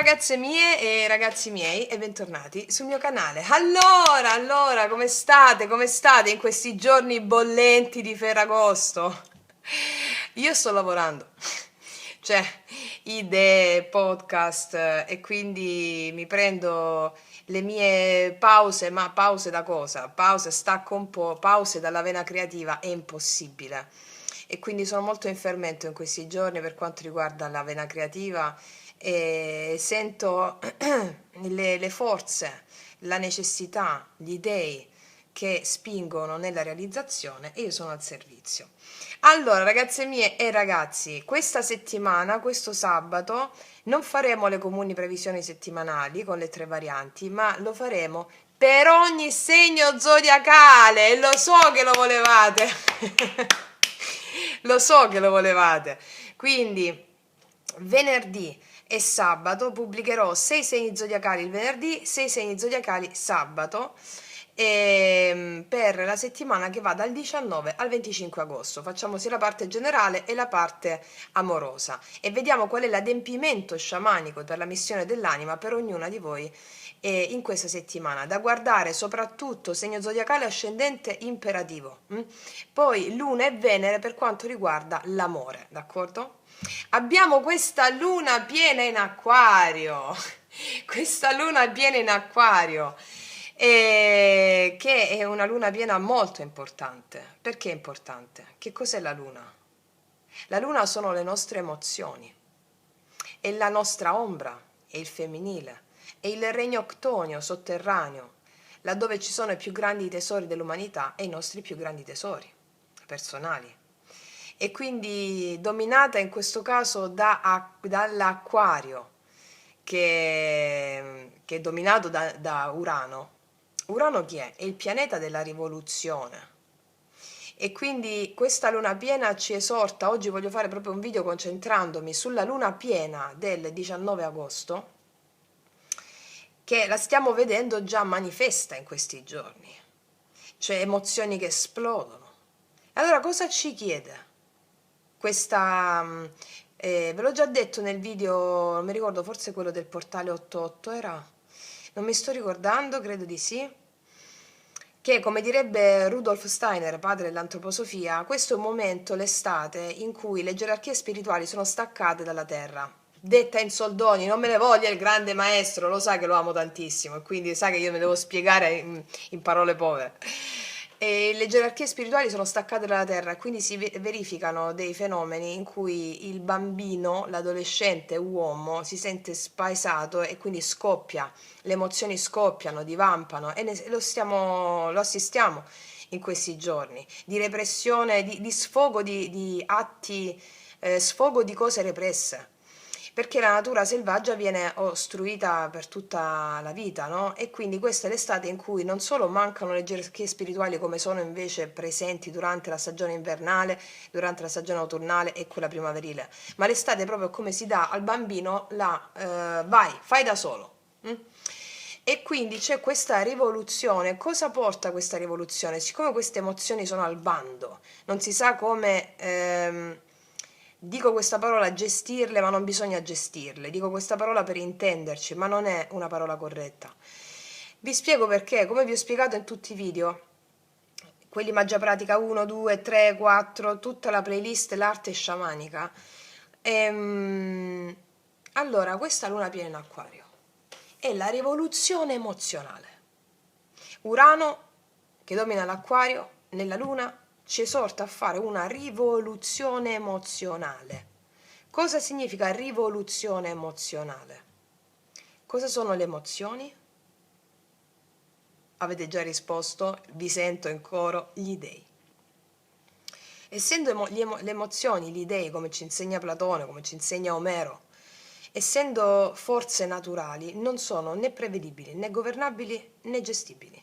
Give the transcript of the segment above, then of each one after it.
ragazze mie e ragazzi miei e bentornati sul mio canale. Allora, come state? Come state in questi giorni bollenti di Ferragosto? Io sto lavorando, cioè idee, podcast e quindi mi prendo le mie pause, ma pause da cosa? Pause, stacco un po', pause dalla vena creativa è impossibile. E quindi sono molto in fermento in questi giorni per quanto riguarda la vena creativa e sento le forze, la necessità, gli dei che spingono nella realizzazione e io sono al servizio. Allora, ragazze mie e ragazzi, questa settimana, questo sabato, non faremo le comuni previsioni settimanali con le 3 varianti, ma lo faremo per ogni segno zodiacale e lo so che lo volevate. Lo so che lo volevate. Quindi venerdì e sabato pubblicherò 6 segni zodiacali il venerdì, 6 segni zodiacali sabato per la settimana che va dal 19 al 25 agosto. Facciamo sia la parte generale e la parte amorosa e vediamo qual è l'adempimento sciamanico per la missione dell'anima per ognuna di voi in questa settimana, da guardare soprattutto segno zodiacale ascendente imperativo, poi Luna e Venere per quanto riguarda l'amore, d'accordo? Abbiamo questa luna piena in acquario, questa luna piena in acquario, che è una luna piena molto importante. Perché è importante? Che cos'è la luna? La luna sono le nostre emozioni, è la nostra ombra, è il femminile, è il regno octonio, sotterraneo, laddove ci sono i più grandi tesori dell'umanità e i nostri più grandi tesori personali. E quindi dominata in questo caso dall'Acquario, che è dominato da Urano. Urano chi è? È il pianeta della rivoluzione. E quindi questa luna piena ci esorta, oggi voglio fare proprio un video concentrandomi sulla luna piena del 19 agosto, che la stiamo vedendo già manifesta in questi giorni, cioè emozioni che esplodono. Allora cosa ci chiede? Questa, ve l'ho già detto nel video, non mi ricordo, forse quello del portale 88 era? Non mi sto ricordando, credo di sì. Che, come direbbe Rudolf Steiner, padre dell'antroposofia, questo è un momento, l'estate, in cui le gerarchie spirituali sono staccate dalla terra. Detta in soldoni, non me ne voglia il grande maestro, lo sa che lo amo tantissimo e quindi sa che io mi devo spiegare in parole povere. E le gerarchie spirituali sono staccate dalla terra e quindi si verificano dei fenomeni in cui il bambino, l'adolescente uomo si sente spaesato e quindi scoppia, le emozioni scoppiano, divampano e lo assistiamo in questi giorni, di repressione, di sfogo di atti, sfogo di cose represse, perché la natura selvaggia viene ostruita per tutta la vita, no? E quindi questa è l'estate in cui non solo mancano le gerarchie spirituali come sono invece presenti durante la stagione invernale, durante la stagione autunnale e quella primaverile, ma l'estate è proprio come si dà al bambino vai, fai da solo. E quindi c'è questa rivoluzione. Cosa porta questa rivoluzione? Siccome queste emozioni sono al bando, non si sa come, dico questa parola gestirle, ma non bisogna gestirle, dico questa parola per intenderci, ma non è una parola corretta. Vi spiego perché, come vi ho spiegato in tutti i video, quelli Magia Pratica 1, 2, 3, 4, tutta la playlist, l'arte sciamanica. Allora, questa luna piena in acquario è la rivoluzione emozionale. Urano, che domina l'acquario, nella luna ci esorta a fare una rivoluzione emozionale. Cosa significa rivoluzione emozionale? Cosa sono le emozioni? Avete già risposto, vi sento in coro, gli dei. Essendo le emozioni, gli dei, come ci insegna Platone, come ci insegna Omero, essendo forze naturali, non sono né prevedibili, né governabili, né gestibili.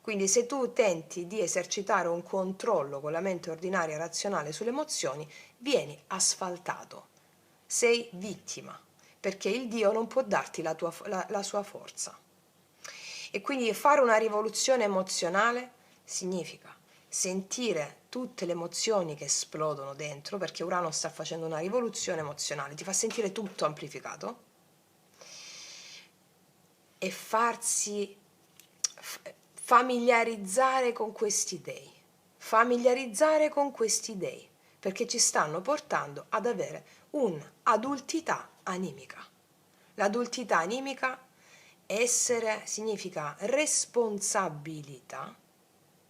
Quindi se tu tenti di esercitare un controllo con la mente ordinaria e razionale sulle emozioni, vieni asfaltato, sei vittima, perché il Dio non può darti la sua forza. E quindi fare una rivoluzione emozionale significa sentire tutte le emozioni che esplodono dentro, perché Urano sta facendo una rivoluzione emozionale, ti fa sentire tutto amplificato, e farsi familiarizzare con questi dei, familiarizzare con questi dei, perché ci stanno portando ad avere un'adultità animica. L'adultità animica significa responsabilità.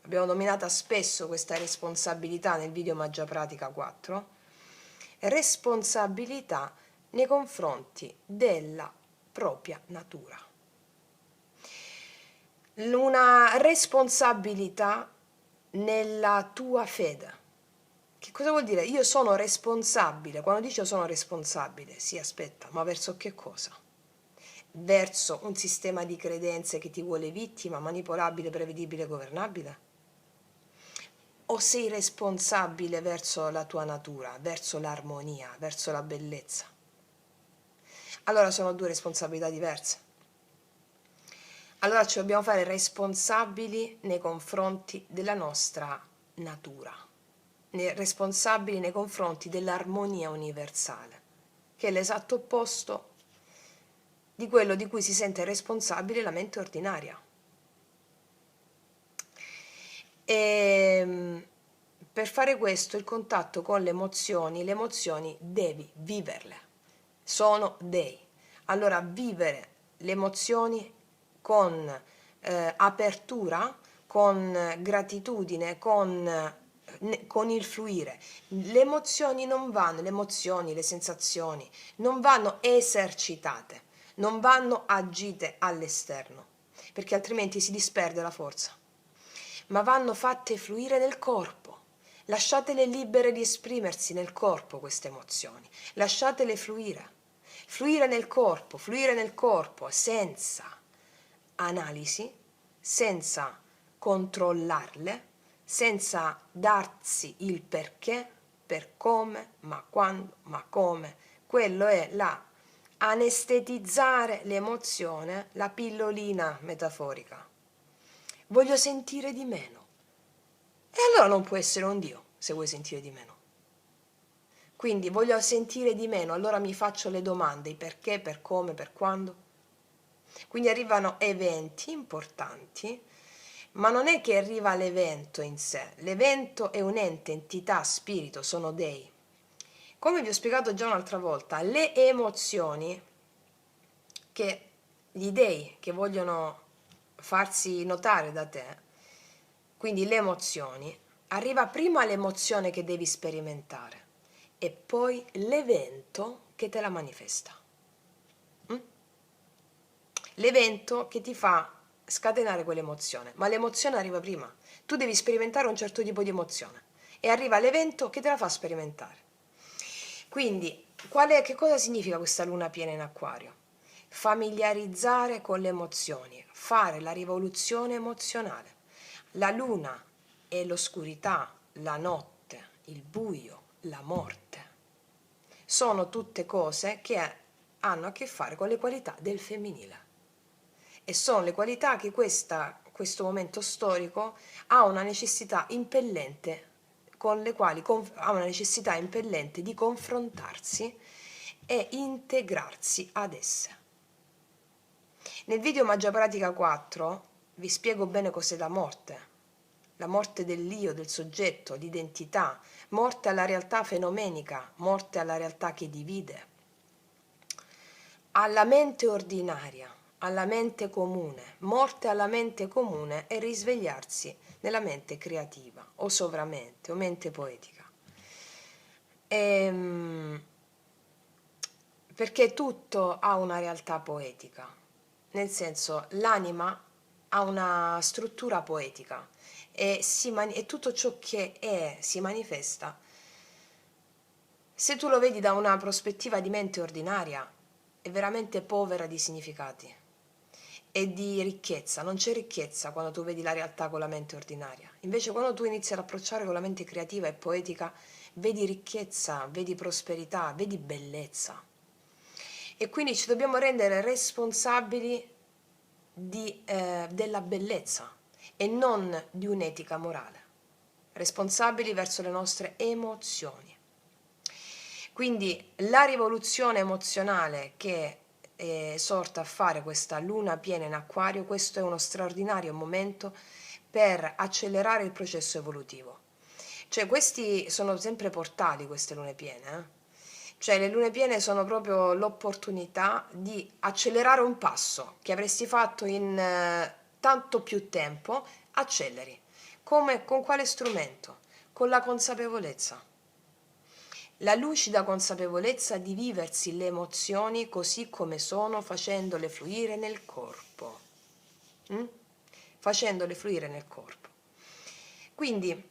Abbiamo nominata spesso questa responsabilità nel video Magia Pratica 4. Responsabilità nei confronti della propria natura. Una responsabilità nella tua fede. Che cosa vuol dire? Io sono responsabile. Quando dice io sono responsabile, sì, aspetta, ma verso che cosa? Verso un sistema di credenze che ti vuole vittima, manipolabile, prevedibile, governabile? O sei responsabile verso la tua natura, verso l'armonia, verso la bellezza? Allora sono due responsabilità diverse. Allora ci dobbiamo fare responsabili nei confronti della nostra natura, responsabili nei confronti dell'armonia universale, che è l'esatto opposto di quello di cui si sente responsabile la mente ordinaria. E per fare questo il contatto con le emozioni devi viverle, sono dei. Allora vivere le emozioni con apertura, con gratitudine, con il fluire. Le emozioni non vanno, le emozioni, le sensazioni non vanno esercitate, non vanno agite all'esterno, perché altrimenti si disperde la forza, ma vanno fatte fluire nel corpo. Lasciatele libere di esprimersi nel corpo queste emozioni, lasciatele fluire nel corpo senza analisi, senza controllarle, senza darsi il perché, per come, ma quando, ma come. Quello è la anestetizzare l'emozione, la pillolina metaforica. Voglio sentire di meno. E allora non può essere un Dio se vuoi sentire di meno. Quindi voglio sentire di meno, allora mi faccio le domande, i perché, per come, per quando. Quindi arrivano eventi importanti, ma non è che arriva l'evento in sé. L'evento è un ente, entità, spirito, sono dei. Come vi ho spiegato già un'altra volta, le emozioni che gli dei che vogliono farsi notare da te, quindi le emozioni, arriva prima l'emozione che devi sperimentare e poi l'evento che te la manifesta. L'evento che ti fa scatenare quell'emozione, ma l'emozione arriva prima. Tu devi sperimentare un certo tipo di emozione e arriva l'evento che te la fa sperimentare. Quindi, che cosa significa questa luna piena in acquario? Familiarizzare con le emozioni, fare la rivoluzione emozionale. La luna è l'oscurità, la notte, il buio, la morte. Sono tutte cose che hanno a che fare con le qualità del femminile. E sono le qualità che questo momento storico ha una necessità impellente, con le quali ha una necessità impellente di confrontarsi e integrarsi ad esse. Nel video Magia Pratica 4 vi spiego bene cos'è la morte dell'io, del soggetto, l'identità, morte alla realtà fenomenica, morte alla realtà che divide, alla mente ordinaria, alla mente comune, morte alla mente comune e risvegliarsi nella mente creativa o sovramente o mente poetica. Perché tutto ha una realtà poetica, nel senso l'anima ha una struttura poetica e tutto ciò che si manifesta. Se tu lo vedi da una prospettiva di mente ordinaria, è veramente povera di significati e di ricchezza. Non c'è ricchezza quando tu vedi la realtà con la mente ordinaria. Invece quando tu inizi ad approcciare con la mente creativa e poetica, vedi ricchezza, vedi prosperità, vedi bellezza. E quindi ci dobbiamo rendere responsabili della bellezza e non di un'etica morale. Responsabili verso le nostre emozioni. Quindi la rivoluzione emozionale che esorta a fare questa luna piena in Acquario, questo è uno straordinario momento per accelerare il processo evolutivo. Cioè questi sono sempre portali, queste lune piene, Cioè le lune piene sono proprio l'opportunità di accelerare un passo che avresti fatto in tanto più tempo, acceleri. Come, con quale strumento? Con la consapevolezza. La lucida consapevolezza di viversi le emozioni così come sono, facendole fluire nel corpo. Mm? Facendole fluire nel corpo. Quindi,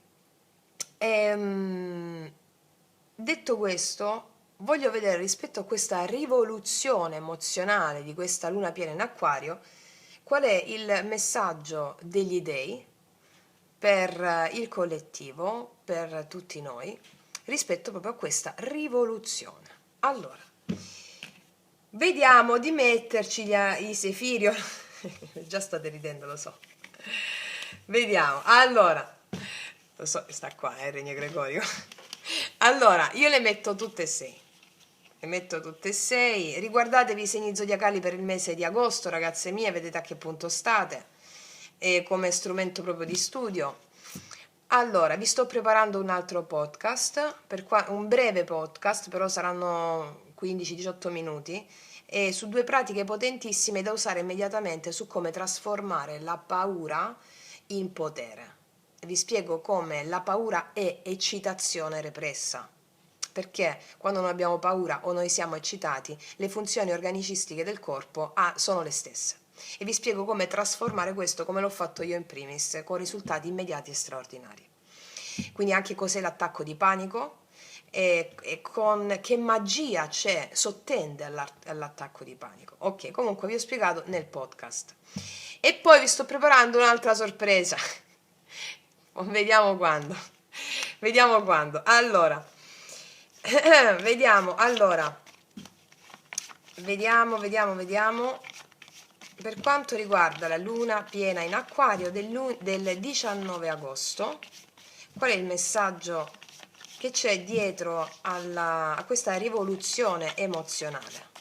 detto questo, voglio vedere rispetto a questa rivoluzione emozionale di questa luna piena in Acquario, qual è il messaggio degli dei per il collettivo, per tutti noi, rispetto proprio a questa rivoluzione. Allora, vediamo di metterci i Sefirion. Già state ridendo, lo so. Vediamo. Allora, lo so, sta qua, il Regno Gregorio. Allora, io le metto tutte e 6. Le metto tutte e 6. Riguardatevi i segni zodiacali per il mese di agosto, ragazze mie, vedete a che punto state. E come strumento proprio di studio. Allora, vi sto preparando un altro podcast, un breve podcast, però saranno 15-18 minuti, e su 2 pratiche potentissime da usare immediatamente su come trasformare la paura in potere. Vi spiego come la paura è eccitazione repressa. Perché quando noi abbiamo paura o noi siamo eccitati, le funzioni organicistiche del corpo sono le stesse. E vi spiego come trasformare questo, come l'ho fatto io in primis, con risultati immediati e straordinari. Quindi anche cos'è l'attacco di panico e con che magia c'è, sottende all'attacco di panico. Ok, comunque vi ho spiegato nel podcast. E poi vi sto preparando un'altra sorpresa. Vediamo quando. Vediamo quando. Allora, vediamo. Per quanto riguarda la luna piena in Acquario del 19 agosto, qual è il messaggio che c'è dietro a questa rivoluzione emozionale?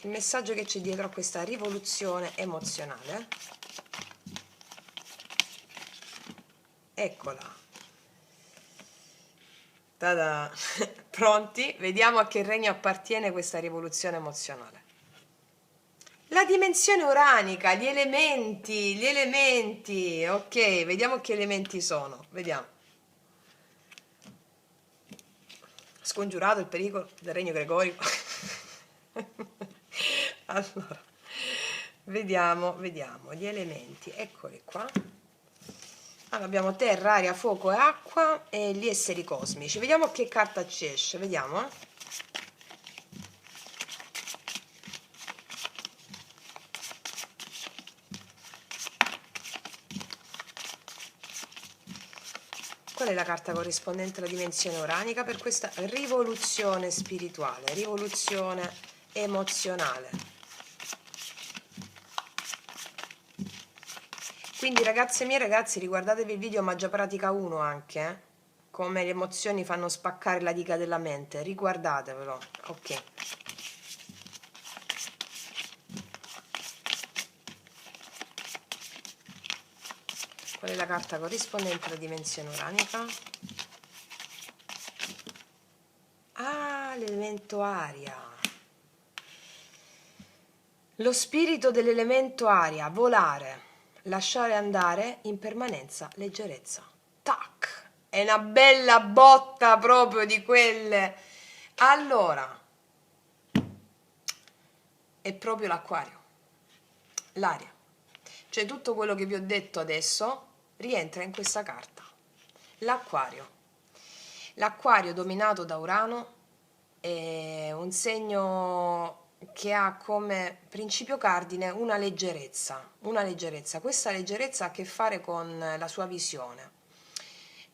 Il messaggio che c'è dietro a questa rivoluzione emozionale? Eccola. Tada. Pronti? Vediamo a che regno appartiene questa rivoluzione emozionale. La dimensione uranica, gli elementi. Ok, vediamo che elementi sono. Vediamo. Scongiurato il pericolo del regno Gregorio. Allora, vediamo gli elementi. Eccoli qua. Allora, abbiamo terra, aria, fuoco e acqua e gli esseri cosmici. Vediamo che carta ci esce. Vediamo, Qual è la carta corrispondente alla dimensione uranica per questa rivoluzione spirituale, rivoluzione emozionale? Quindi ragazze mie, ragazzi, riguardatevi il video Magia Pratica 1 anche, come le emozioni fanno spaccare la diga della mente, riguardatevelo, ok. Qual è la carta corrispondente alla dimensione uranica? Ah, l'elemento aria. Lo spirito dell'elemento aria, volare, lasciare andare, impermanenza, leggerezza. Tac! È una bella botta proprio di quelle. Allora, è proprio l'acquario, l'aria. Cioè tutto quello che vi ho detto adesso rientra in questa carta. L'acquario. L'acquario dominato da Urano è un segno che ha come principio cardine una leggerezza. Questa leggerezza ha a che fare con la sua visione.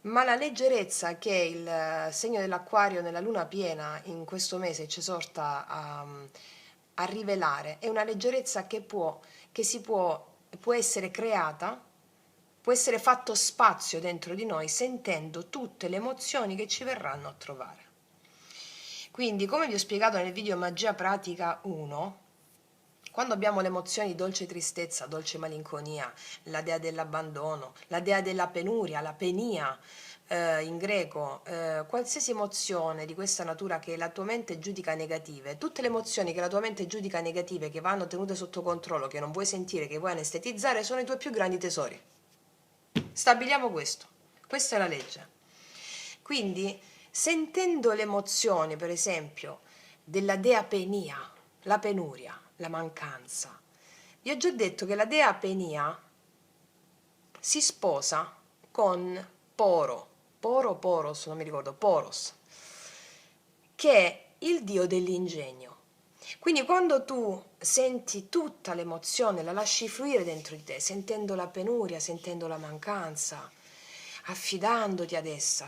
Ma la leggerezza che il segno dell'Acquario nella luna piena in questo mese ci esorta a rivelare è una leggerezza che può essere creata può essere fatto spazio dentro di noi sentendo tutte le emozioni che ci verranno a trovare. Quindi, come vi ho spiegato nel video Magia Pratica 1, quando abbiamo le emozioni dolce tristezza, dolce malinconia, la dea dell'abbandono, la dea della penuria, la penia in greco, qualsiasi emozione di questa natura che la tua mente giudica negative, tutte le emozioni che la tua mente giudica negative, che vanno tenute sotto controllo, che non vuoi sentire, che vuoi anestetizzare, sono i tuoi più grandi tesori. Stabiliamo questo. Questa è la legge. Quindi, sentendo le emozioni, per esempio, della dea penia, la penuria, la mancanza, vi ho già detto che la dea penia si sposa con Poros, non mi ricordo, Poros, che è il dio dell'ingegno. Quindi quando tu senti tutta l'emozione, la lasci fluire dentro di te, sentendo la penuria, sentendo la mancanza, affidandoti ad essa,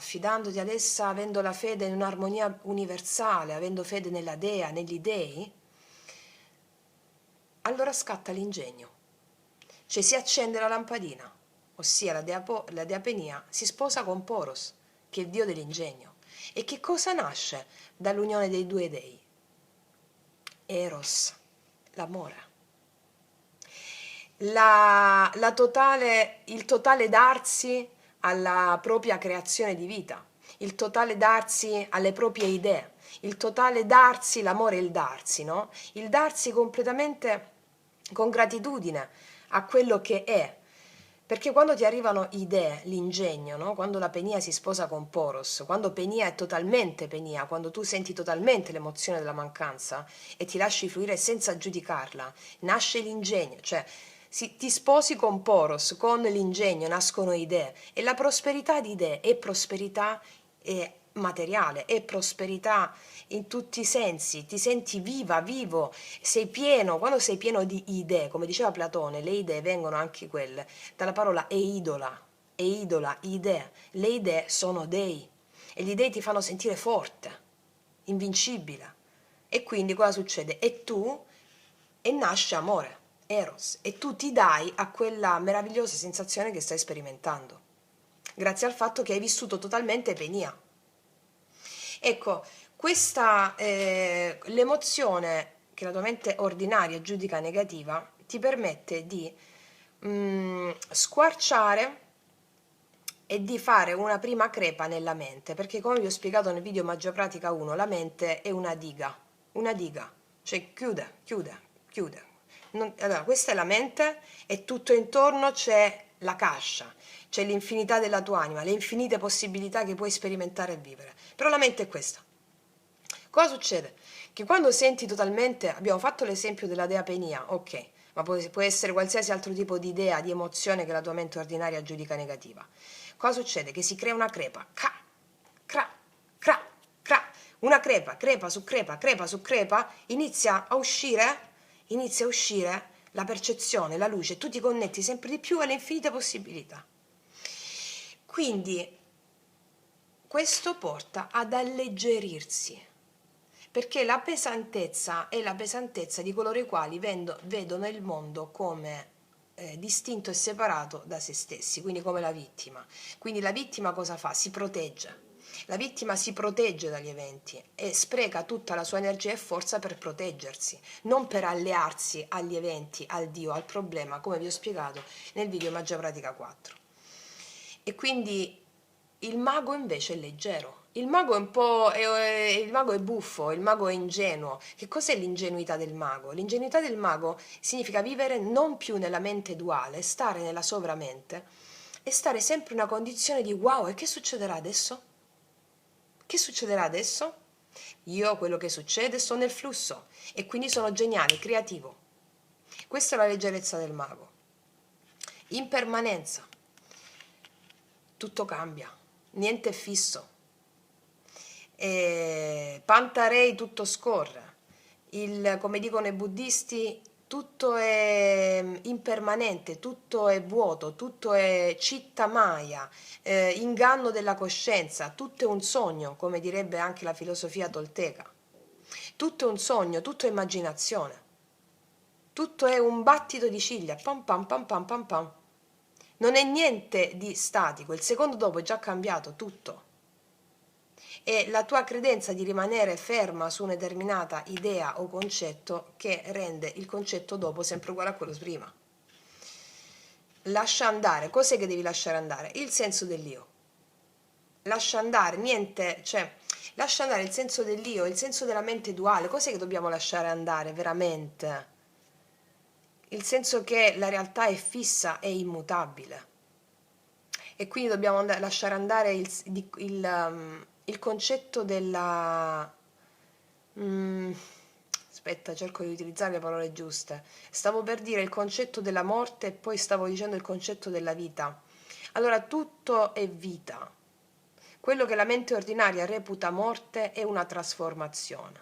avendo la fede in un'armonia universale, avendo fede nella dea, negli dei, allora scatta l'ingegno. Cioè si accende la lampadina, ossia la dea Penia si sposa con Poros, che è il dio dell'ingegno. E che cosa nasce dall'unione dei due dei? Eros, l'amore. Il totale darsi alla propria creazione di vita, il totale darsi alle proprie idee, il totale darsi, l'amore e il darsi, no? Il darsi completamente con gratitudine a quello che è. Perché quando ti arrivano idee, l'ingegno, no? Quando la penia si sposa con Poros, quando penia è totalmente penia, quando tu senti totalmente l'emozione della mancanza e ti lasci fluire senza giudicarla, nasce l'ingegno, cioè ti sposi con Poros, con l'ingegno, nascono idee e la prosperità di idee è prosperità materiale, è prosperità in tutti i sensi, ti senti viva, vivo, sei pieno, quando sei pieno di idee, come diceva Platone, le idee vengono anche quelle dalla parola eidola, idee, le idee sono dei e gli dei ti fanno sentire forte, invincibile e quindi cosa succede? E nasce amore, Eros, e tu ti dai a quella meravigliosa sensazione che stai sperimentando, grazie al fatto che hai vissuto totalmente penia. Ecco, l'emozione che la tua mente ordinaria giudica negativa ti permette di squarciare e di fare una prima crepa nella mente, perché come vi ho spiegato nel video Magia Pratica 1, la mente è una diga, cioè chiude. Allora, questa è la mente e tutto intorno c'è la cascia, c'è l'infinità della tua anima, le infinite possibilità che puoi sperimentare e vivere. Però la mente è questa. Cosa succede? Che quando senti totalmente, abbiamo fatto l'esempio della dea penia, ok, ma può essere qualsiasi altro tipo di idea, di emozione che la tua mente ordinaria giudica negativa. Cosa succede? Che si crea una crepa, cra, cra, una crepa su crepa, inizia a uscire la percezione, la luce, tu ti connetti sempre di più alle infinite possibilità. Quindi questo porta ad alleggerirsi, perché la pesantezza è la pesantezza di coloro i quali vedono il mondo come distinto e separato da se stessi, quindi come la vittima. Quindi la vittima cosa fa? Si protegge. La vittima si protegge dagli eventi e spreca tutta la sua energia e forza per proteggersi, non per allearsi agli eventi, al Dio, al problema, come vi ho spiegato nel video Magia Pratica 4. E quindi il mago invece è leggero. Il mago è il mago è buffo, il mago è ingenuo. Che cos'è l'ingenuità del mago? L'ingenuità del mago significa vivere non più nella mente duale, stare nella sovramente e stare sempre in una condizione di wow, e che succederà adesso? Che succederà adesso? Io quello che succede sto nel flusso e quindi sono geniale, creativo. Questa è la leggerezza del mago. Impermanenza. Tutto cambia, niente è fisso. Pantarei tutto scorre. Come dicono i buddisti, tutto è impermanente, tutto è vuoto, tutto è citta maya, inganno della coscienza, tutto è un sogno, come direbbe anche la filosofia tolteca. Tutto è un sogno, tutto è immaginazione. Tutto è un battito di ciglia, pam pam pam pam pam pam. non è niente di statico, il secondo dopo è già cambiato tutto. È la tua credenza di rimanere ferma su una determinata idea o concetto che rende il concetto dopo sempre uguale a quello prima. Lascia andare, cos'è che devi lasciare andare? Il senso dell'io. Lascia andare, niente, cioè, lascia andare il senso dell'io, il senso della mente duale, cos'è che dobbiamo lasciare andare veramente? Il senso che la realtà è fissa e immutabile. E quindi dobbiamo lasciare andare il concetto della... aspetta, cerco di utilizzare le parole giuste. Stavo per dire il concetto della morte e poi stavo dicendo il concetto della vita. Allora, tutto è vita. Quello che la mente ordinaria reputa morte è una trasformazione.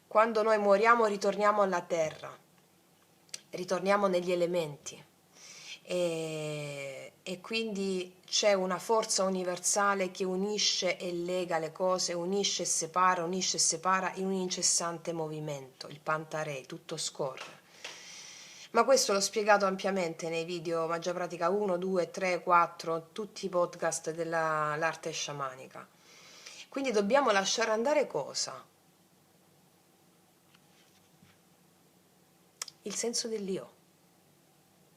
Quando noi moriamo ritorniamo alla terra, ritorniamo negli elementi e quindi c'è una forza universale che unisce e lega le cose, unisce e separa in un incessante movimento, il Pantarei, tutto scorre. Ma questo l'ho spiegato ampiamente nei video Magia Pratica 1, 2, 3, 4, tutti i podcast dell'arte sciamanica. Quindi dobbiamo lasciare andare cosa? Il senso dell'io.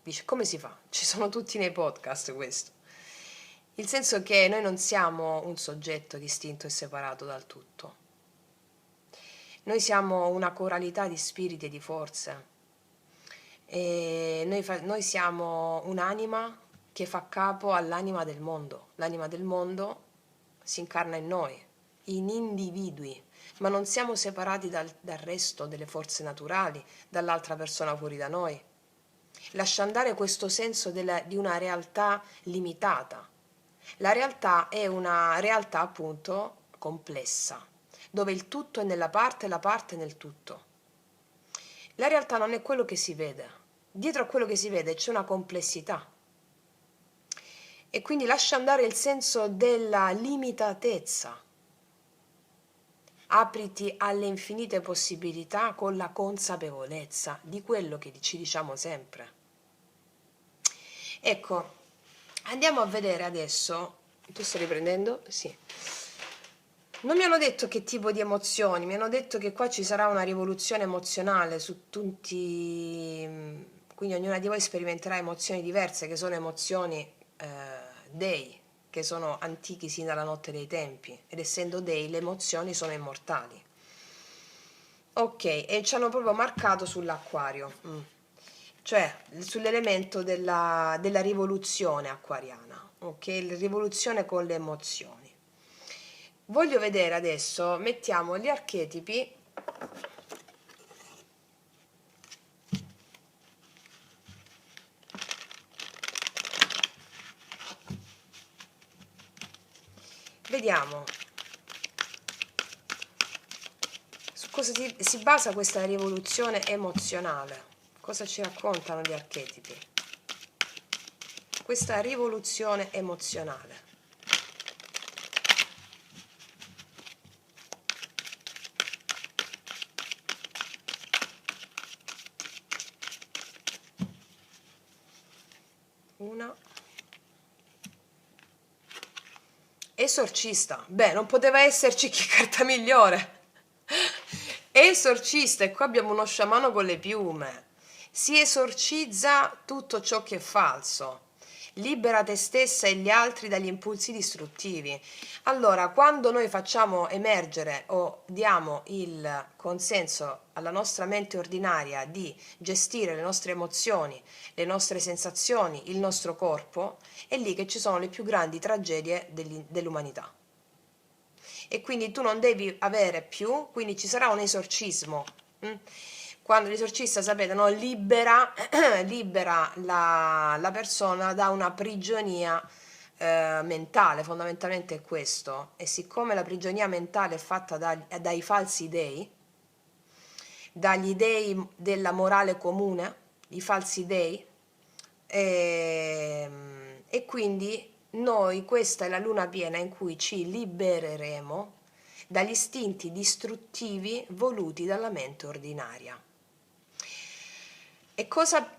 Dice, come si fa? Ci sono tutti nei podcast questo. Il senso che noi non siamo un soggetto distinto e separato dal tutto. Noi siamo una coralità di spiriti e di forze. E noi siamo un'anima che fa capo all'anima del mondo. L'anima del mondo si incarna in noi, in individui, ma non siamo separati dal resto delle forze naturali, dall'altra persona fuori da noi. Lascia andare questo senso di una realtà limitata. La realtà è una realtà appunto complessa, dove il tutto è nella parte e la parte è nel tutto. La realtà non è quello che si vede. Dietro a quello che si vede c'è una complessità. E quindi lascia andare il senso della limitatezza. Apriti alle infinite possibilità con la consapevolezza di quello che ci diciamo sempre. Ecco, andiamo a vedere adesso. Tu stai riprendendo? Sì. Non mi hanno detto che tipo di emozioni, mi hanno detto che qua ci sarà una rivoluzione emozionale su tutti, quindi ognuna di voi sperimenterà emozioni diverse, che sono emozioni dei, che sono antichi sin dalla notte dei tempi, ed essendo dei le emozioni sono immortali. Ok, e ci hanno proprio marcato sull'acquario, cioè sull'elemento della rivoluzione acquariana, ok? La rivoluzione con le emozioni. Voglio vedere adesso, mettiamo gli archetipi. Vediamo su cosa si basa questa rivoluzione emozionale, cosa ci raccontano gli archetipi. Questa rivoluzione emozionale. Una. Esorcista. Beh, non poteva esserci che carta migliore. Esorcista, e qua abbiamo uno sciamano con le piume. Si esorcizza tutto ciò che è falso. Libera te stessa e gli altri dagli impulsi distruttivi. Allora, quando noi facciamo emergere o diamo il consenso alla nostra mente ordinaria di gestire le nostre emozioni, le nostre sensazioni, il nostro corpo, è lì che ci sono le più grandi tragedie dell'umanità. E quindi tu non devi avere più, quindi ci sarà un esorcismo. Quando l'esorcista, sapete, no, libera la persona da una prigionia mentale, fondamentalmente è questo. E siccome la prigionia mentale è fatta dai falsi dei, dagli dei della morale comune, i falsi dei, e quindi noi, questa è la luna piena in cui ci libereremo dagli istinti distruttivi voluti dalla mente ordinaria. E cosa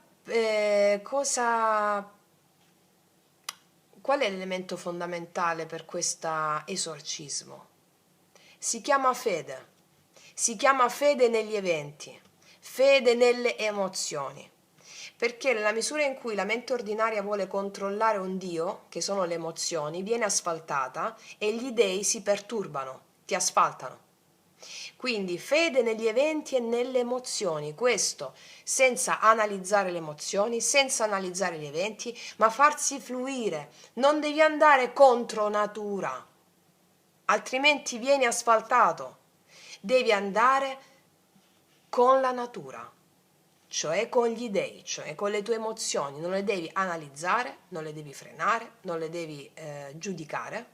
qual è l'elemento fondamentale per questo esorcismo? Si chiama fede. Si chiama fede negli eventi, fede nelle emozioni. Perché nella misura in cui la mente ordinaria vuole controllare un Dio, che sono le emozioni, viene asfaltata e gli dei si perturbano, ti asfaltano. Quindi fede negli eventi e nelle emozioni, questo senza analizzare le emozioni, senza analizzare gli eventi, ma farsi fluire. Non devi andare contro natura, altrimenti vieni asfaltato. Devi andare con la natura, cioè con gli dei, cioè con le tue emozioni. Non le devi analizzare, non le devi frenare, non le devi giudicare.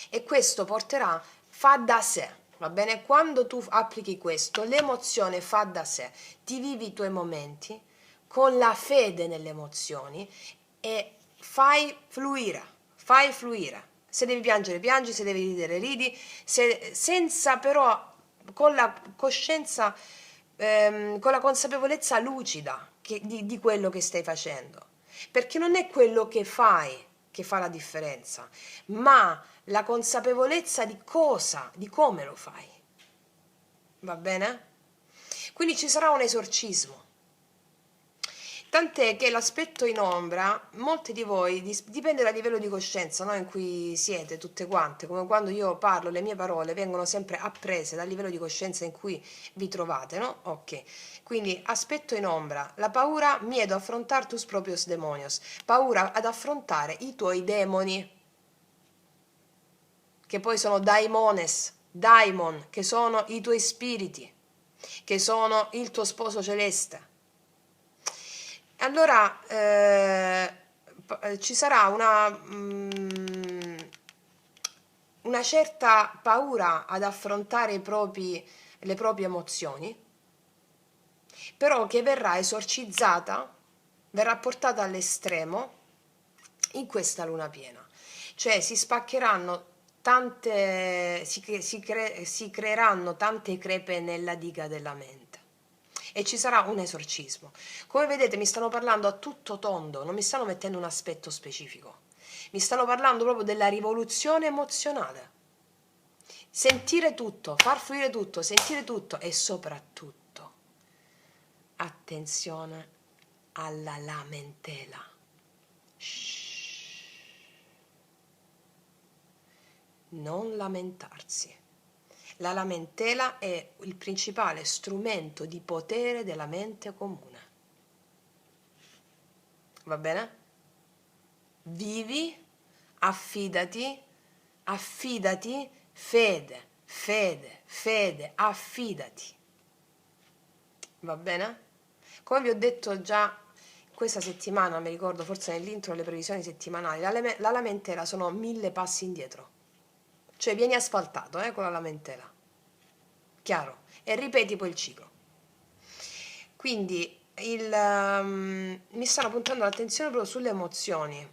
E questo porterà, fa da sé, va bene? Quando tu applichi questo, l'emozione fa da sé, ti vivi i tuoi momenti con la fede nelle emozioni e fai fluire, fai fluire. Se devi piangere, piangi, se devi ridere, ridi, senza però, con la coscienza, con la consapevolezza lucida di quello che stai facendo. Perché non è quello che fai che fa la differenza, ma la consapevolezza di cosa, di come lo fai. Va bene? Quindi ci sarà un esorcismo. Tant'è che l'aspetto in ombra, molti di voi, dipende dal livello di coscienza, no, in cui siete tutte quante, come quando io parlo, le mie parole vengono sempre apprese dal livello di coscienza in cui vi trovate, no? Ok. Quindi aspetto in ombra, la paura, miedo a affrontar tus propios demonios, paura ad affrontare i tuoi demoni, che poi sono daimones, daimon, che sono i tuoi spiriti, che sono il tuo sposo celeste. Allora ci sarà una certa paura ad affrontare le proprie emozioni, però che verrà esorcizzata, verrà portata all'estremo in questa luna piena. Cioè si spaccheranno si creeranno tante crepe nella diga della mente e ci sarà un esorcismo. Come vedete mi stanno parlando a tutto tondo, non mi stanno mettendo un aspetto specifico, mi stanno parlando proprio della rivoluzione emozionale. Sentire tutto, far fluire tutto, sentire tutto e soprattutto attenzione alla lamentela. Non lamentarsi. La lamentela è il principale strumento di potere della mente comune. Va bene? Vivi, affidati, affidati, fede, fede, fede, affidati. Va bene? Come vi ho detto già questa settimana, mi ricordo forse nell'intro delle previsioni settimanali, la lamentela sono 1000 passi indietro. Cioè vieni asfaltato con la lamentela. Chiaro? E ripeti poi il ciclo. Quindi mi stanno puntando l'attenzione proprio sulle emozioni.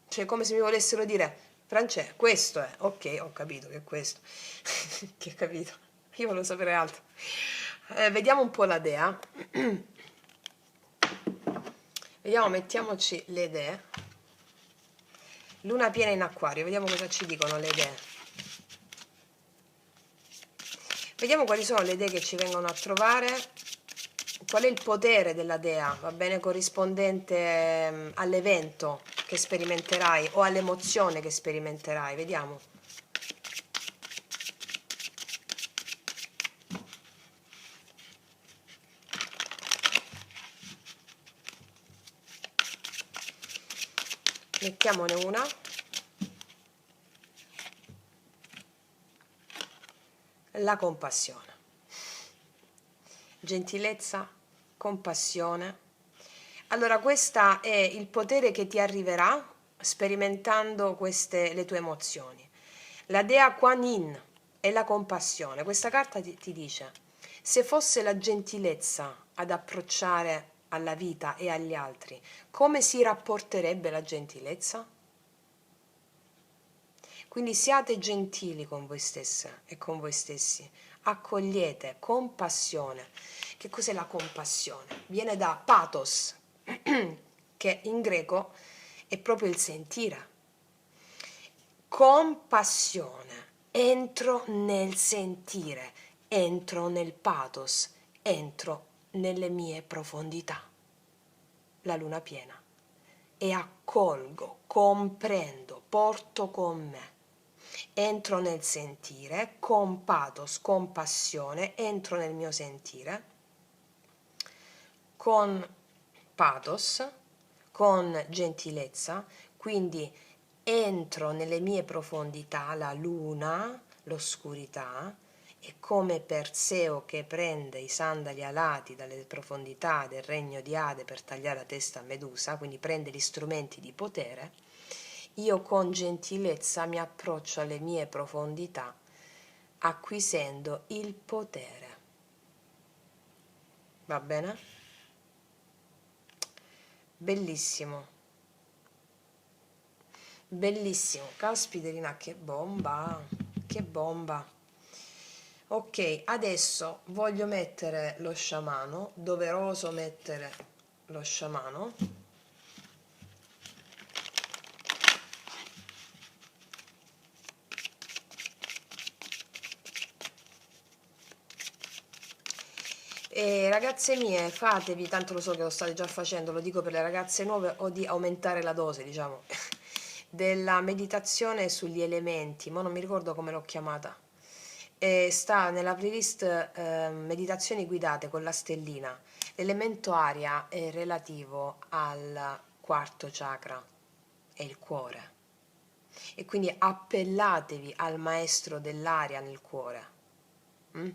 Cioè come se mi volessero dire, Francesco, questo è. Ok, ho capito che è questo. Che ho capito. Io volevo sapere altro. Vediamo un po' la dea. Vediamo, mettiamoci le dee. Luna piena in acquario, vediamo cosa ci dicono le dee. Vediamo quali sono le idee che ci vengono a trovare, qual è il potere della dea, va bene, corrispondente all'evento che sperimenterai o all'emozione che sperimenterai. Vediamo. Mettiamone una. La compassione. Gentilezza, compassione. Allora, questo è il potere che ti arriverà sperimentando le tue emozioni. La dea Kuan Yin è la compassione. Questa carta ti dice: se fosse la gentilezza ad approcciare alla vita e agli altri, come si rapporterebbe la gentilezza? Quindi siate gentili con voi stesse e con voi stessi, accogliete compassione. Che cos'è la compassione? Viene da pathos, che in greco è proprio il sentire. Compassione, entro nel sentire, entro nel pathos, entro nelle mie profondità, la luna piena, e accolgo, comprendo, porto con me. Entro nel sentire, con pathos, con passione, entro nel mio sentire, con pathos, con gentilezza, quindi entro nelle mie profondità, la luna, l'oscurità, e come Perseo che prende i sandali alati dalle profondità del regno di Ade per tagliare la testa a Medusa, quindi prende gli strumenti di potere, io con gentilezza mi approccio alle mie profondità, acquisendo il potere. Va bene? Bellissimo, bellissimo, caspiterina, che bomba, che bomba. Ok, adesso voglio mettere lo sciamano, doveroso mettere lo sciamano. E ragazze mie, fatevi, tanto lo so che lo state già facendo, lo dico per le ragazze nuove, o di aumentare la dose, diciamo, della meditazione sugli elementi, ma non mi ricordo come l'ho chiamata. E sta nella playlist meditazioni guidate con la stellina. L'elemento aria è relativo al quarto chakra, è il cuore. E quindi appellatevi al maestro dell'aria nel cuore. Mm?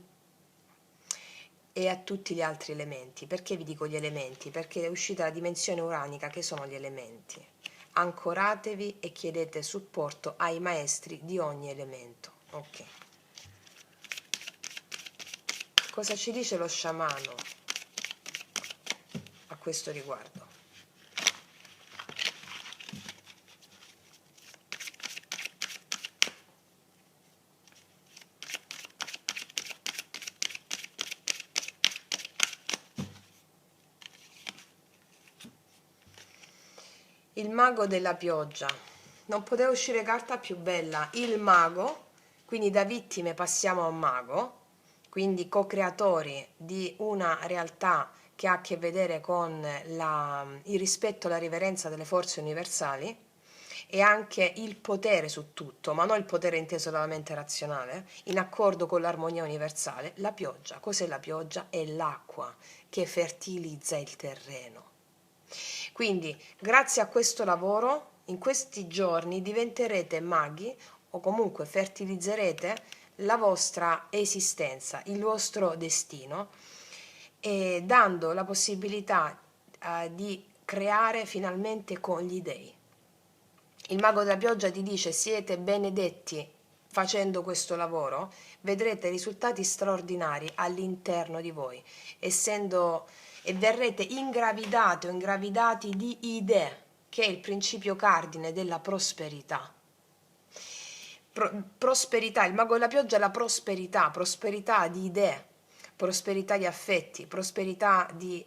E a tutti gli altri elementi. Perché vi dico gli elementi? Perché è uscita la dimensione uranica, che sono gli elementi. Ancoratevi e chiedete supporto ai maestri di ogni elemento. Ok. Cosa ci dice lo sciamano a questo riguardo? Il mago della pioggia. Non poteva uscire carta più bella. Il mago, quindi da vittime passiamo a un mago, quindi co-creatori di una realtà che ha a che vedere con il rispetto e la riverenza delle forze universali e anche il potere su tutto, ma non il potere inteso dalla mente razionale, in accordo con l'armonia universale. La pioggia. Cos'è la pioggia? È l'acqua che fertilizza il terreno. Quindi, grazie a questo lavoro, in questi giorni diventerete maghi o comunque fertilizzerete la vostra esistenza, il vostro destino, e dando la possibilità di creare finalmente con gli dei. Il mago della pioggia ti dice: siete benedetti facendo questo lavoro, vedrete risultati straordinari all'interno di voi, essendo e verrete ingravidati o ingravidati di idee, che è il principio cardine della prosperità. Prosperità, il mago della pioggia è la prosperità, prosperità di idee, prosperità di affetti, prosperità di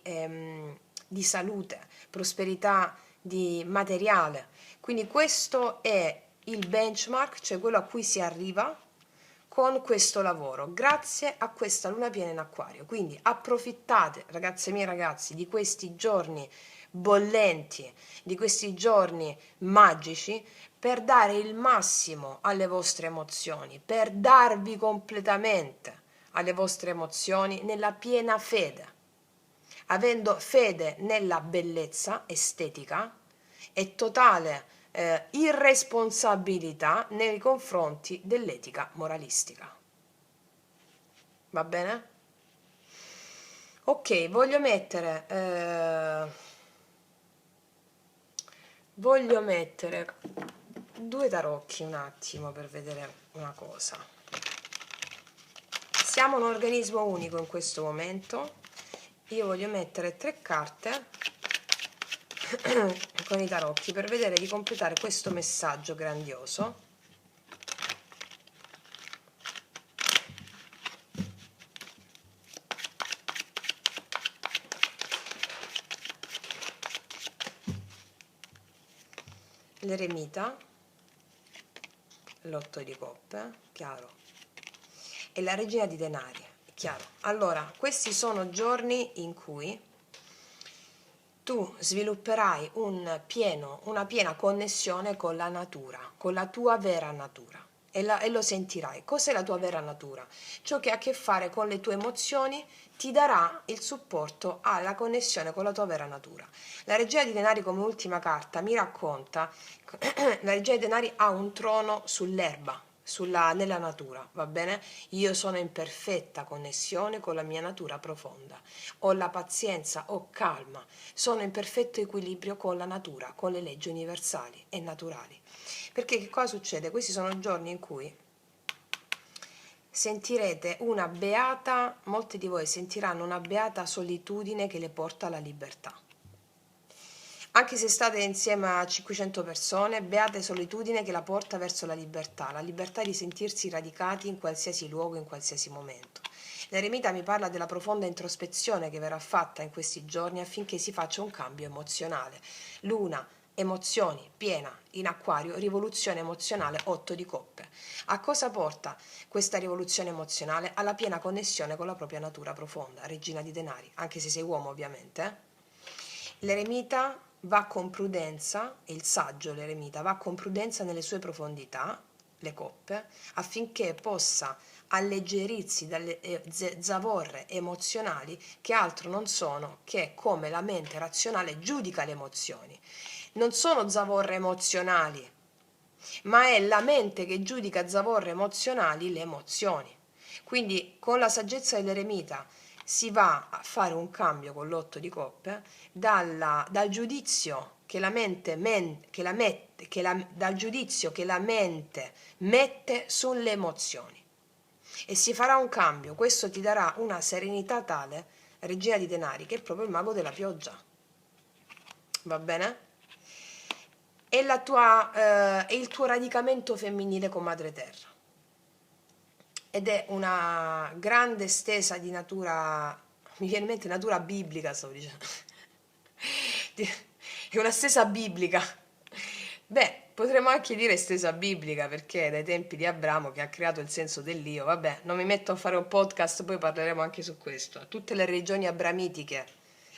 salute, prosperità di materiale. Quindi questo è il benchmark, cioè quello a cui si arriva con questo lavoro, grazie a questa luna piena in acquario. Quindi approfittate, ragazze mie e ragazzi, di questi giorni bollenti, di questi giorni magici, per dare il massimo alle vostre emozioni, per darvi completamente alle vostre emozioni nella piena fede, avendo fede nella bellezza estetica e totale irresponsabilità nei confronti dell'etica moralistica. Va bene? Ok, voglio mettere due tarocchi un attimo per vedere una cosa. Siamo un organismo unico in questo momento. Io voglio mettere 3 carte con i tarocchi per vedere di completare questo messaggio grandioso. l'eremita, l'8 di coppe, chiaro, e la regina di denari, chiaro. Allora, questi sono giorni in cui tu svilupperai una piena connessione con la natura, con la tua vera natura. E lo sentirai. Cos'è la tua vera natura? Ciò che ha a che fare con le tue emozioni ti darà il supporto alla connessione con la tua vera natura. La regina di denari come ultima carta mi racconta, la regina di denari ha un trono sull'erba, nella natura, va bene? Io sono in perfetta connessione con la mia natura profonda, ho la pazienza, ho calma, sono in perfetto equilibrio con la natura, con le leggi universali e naturali. Perché che cosa succede? Questi sono giorni in cui sentirete una beata, molti di voi sentiranno una beata solitudine che le porta alla libertà. Anche se state insieme a 500 persone, beata solitudine che la porta verso la libertà di sentirsi radicati in qualsiasi luogo, in qualsiasi momento. L'eremita mi parla della profonda introspezione che verrà fatta in questi giorni affinché si faccia un cambio emozionale. Luna, emozioni, piena, in acquario, rivoluzione emozionale, 8 di coppe. A cosa porta questa rivoluzione emozionale? Alla piena connessione con la propria natura profonda, regina di denari, anche se sei uomo ovviamente. L'eremita va con prudenza, il saggio l'eremita va con prudenza nelle sue profondità, le coppe, affinché possa alleggerirsi dalle zavorre emozionali che altro non sono che come la mente razionale giudica le emozioni. Non sono zavorre emozionali, ma è la mente che giudica zavorre emozionali le emozioni. Quindi con la saggezza dell'eremita si va a fare un cambio con l'8 di coppe dal giudizio che la mente mette sulle emozioni, e si farà un cambio. Questo ti darà una serenità tale, regina di denari, che è proprio il mago della pioggia, va bene? È il tuo radicamento femminile con madre terra, ed è una grande stesa di natura, mi viene in mente natura biblica, stavo dicendo, è una stesa biblica. Beh, potremmo anche dire stesa biblica, perché è dai tempi di Abramo che ha creato il senso dell'io. Vabbè, non mi metto a fare un podcast, poi parleremo anche su questo. Tutte le religioni abramitiche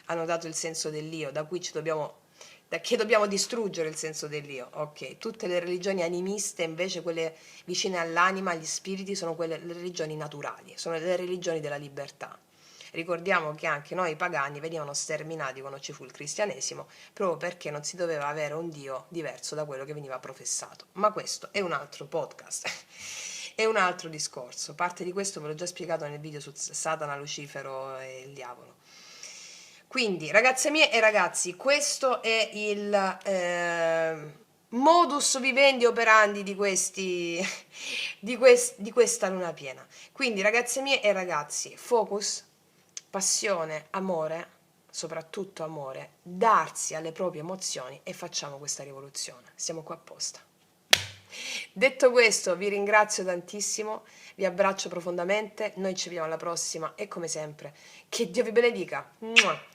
hanno dato il senso dell'io, da che dobbiamo distruggere il senso dell'io. Ok, tutte le religioni animiste, invece, quelle vicine all'anima, agli spiriti, sono le religioni naturali, sono le religioni della libertà. Ricordiamo che anche noi pagani venivano sterminati quando ci fu il cristianesimo, proprio perché non si doveva avere un Dio diverso da quello che veniva professato. Ma questo è un altro podcast, è un altro discorso. Parte di questo ve l'ho già spiegato nel video su Satana, Lucifero e il diavolo. Quindi, ragazze mie e ragazzi, questo è il modus vivendi operandi di questa luna piena. Quindi, ragazze mie e ragazzi, focus, passione, amore, soprattutto amore, darsi alle proprie emozioni, e facciamo questa rivoluzione. Siamo qua apposta. Detto questo, vi ringrazio tantissimo, vi abbraccio profondamente, noi ci vediamo alla prossima e come sempre, che Dio vi benedica. Mua!